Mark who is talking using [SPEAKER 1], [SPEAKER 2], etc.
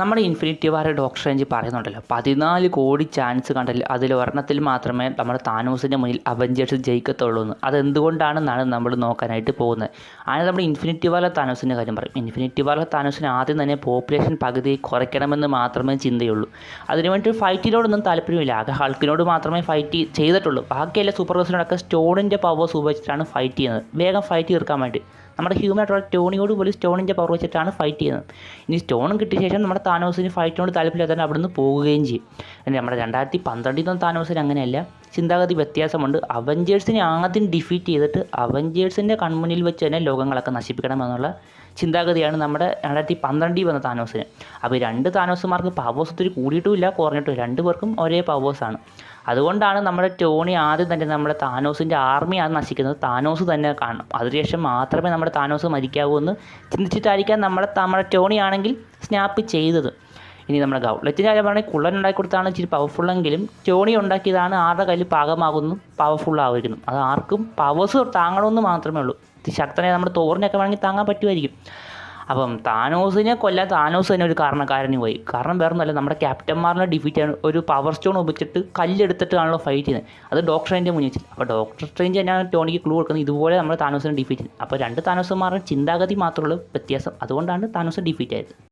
[SPEAKER 1] നമ്മുടെ ഇൻഫിനിറ്റി വാർ doctor strange പറയുന്നുണ്ടല്ലോ 14 കോടി ചാൻസ് കണ്ടല്ലോ അതിൽ ഒരെണ്ണത്തിൽ മാത്രമേ നമ്മുടെ താനോസിൻ്റെ മുന്നിൽ അവഞ്ചേഴ്സ് ജയിക്കത്തുള്ളൂ എന്ന്. അതെന്തുകൊണ്ടാണെന്നാണ് നമ്മൾ നോക്കാനായിട്ട് പോകുന്നത്. അങ്ങനെ നമ്മുടെ ഇൻഫിനിറ്റി വാറിലെ താനോസിൻ്റെ കാര്യം പറയും. ഇൻഫിനിറ്റി വാറിലെ താനോസിന് ആദ്യം തന്നെ പോപ്പുലേഷൻ പകുതി കുറയ്ക്കണമെന്ന് മാത്രമേ ചിന്തയുള്ളൂ. അതിനുവേണ്ടി ഫൈറ്റിനോടൊന്നും താല്പര്യമില്ല. ആകെ ഹൾക്കിനോട് മാത്രമേ ഫൈറ്റ് ചെയ്തിട്ടുള്ളൂ. ബാക്കിയെല്ലാം സൂപ്പർ വേഴ്സിനോടൊക്കെ സ്റ്റോണിൻ്റെ പവേഴ്സ് ഉപയോഗിച്ചിട്ടാണ് ഫൈറ്റ് ചെയ്യുന്നത്, വേഗം ഫൈറ്റ് തീർക്കാൻ വേണ്ടി. നമ്മുടെ ഹ്യൂമനായിട്ടുള്ള ടോണിയോട് പോലും സ്റ്റോണിൻ്റെ പവർ വെച്ചിട്ടാണ് ഫൈറ്റ് ചെയ്യുന്നത്. ഇനി സ്റ്റോണും കിട്ടിയ ശേഷം നമ്മുടെ താനോസിന് ഫൈറ്റിനോട് താല്പര്യമില്ലാതെ അവിടെ നിന്ന് പോവുകയും ചെയ്യും. നമ്മുടെ 2012 താനോസിന് അങ്ങനെയല്ല, ചിന്താഗതി വ്യത്യാസമുണ്ട്. അവഞ്ചേഴ്സിനെ ആദ്യം ഡിഫീറ്റ് ചെയ്തിട്ട് അവഞ്ചേഴ്സിൻ്റെ കൺമുന്നിൽ വെച്ച് തന്നെ ലോകങ്ങളൊക്കെ നശിപ്പിക്കണമെന്നുള്ള ചിന്താഗതിയാണ് നമ്മുടെ 2012 വന്ന താനോസിന്. അപ്പോൾ ഈ രണ്ട് താനോസുമാർക്ക് പവേഴ്സ് ഒത്തിരി കൂടിയിട്ടുമില്ല കുറഞ്ഞിട്ടുമില്ല, രണ്ടുപേർക്കും ഒരേ പവേഴ്സാണ്. അതുകൊണ്ടാണ് നമ്മുടെ ടോണി ആദ്യം തന്നെ നമ്മുടെ താനോസിൻ്റെ ആർമിയാണ് നശിക്കുന്നത്, താനോസ് തന്നെ കാണണം, അതിനുശേഷം മാത്രമേ നമ്മുടെ താനോസ് മരിക്കാവൂ എന്ന് ചിന്തിച്ചിട്ടായിരിക്കാം നമ്മുടെ ടോണി ആണെങ്കിൽ സ്നാപ്പ് ചെയ്തത്. ഇനി നമ്മുടെ ഗൗട്ട്ലെറ്റിൻ്റെ കാര്യം പറഞ്ഞാൽ കുള്ളൻ ഉണ്ടാക്കി കൊടുത്താണ് ഇച്ചിരി പവർഫുള്ളെങ്കിലും ടോണി ഉണ്ടാക്കിയതാണ് ആരുടെ കയ്യിൽ പാകമാകുന്നു പവർഫുള്ളാവുന്നു. അത് ആർക്കും പവേഴ്സ് താങ്ങണമെന്ന് മാത്രമേ ഉള്ളൂ. ശക്തനായ നമ്മുടെ തോറിനൊക്കെ വേണമെങ്കിൽ താങ്ങാൻ പറ്റുമായിരിക്കും. അപ്പം താനോസിനെ കൊല്ലാൻ താനോസ് തന്നെ ഒരു കാരണക്കാരന് പോയി. കാരണം വേറെ ഒന്നുമല്ല, നമ്മുടെ ക്യാപ്റ്റന്മാറിനെ ഡിഫീറ്റ് ചെയ്യാൻ ഒരു പവർ സ്റ്റോൺ ഉപയോഗിച്ചിട്ട് കല്ലെടുത്തിട്ടാണല്ലോ ഫൈറ്റ് ചെയ്യുന്നത്. അത് ഡോക്ടർ സ്ട്രേഞ്ചിൻ്റെ മുന്നിൽ വെച്ചിട്ട്. അപ്പോൾ ഡോക്ടർ സ്ട്രേഞ്ച് തന്നെയാണ് ടോണിക്ക് ക്ലൂ കൊടുക്കുന്നത്, ഇതുപോലെ നമ്മുടെ താനോസിനെ ഡിഫീറ്റ് ചെയ്യുന്നത്. അപ്പോൾ രണ്ട് താനോസുമാരുടെ ചിന്താഗതി മാത്രമുള്ള വ്യത്യാസം, അതുകൊണ്ടാണ് താനോസ് ഡിഫീറ്റ് ആയത്.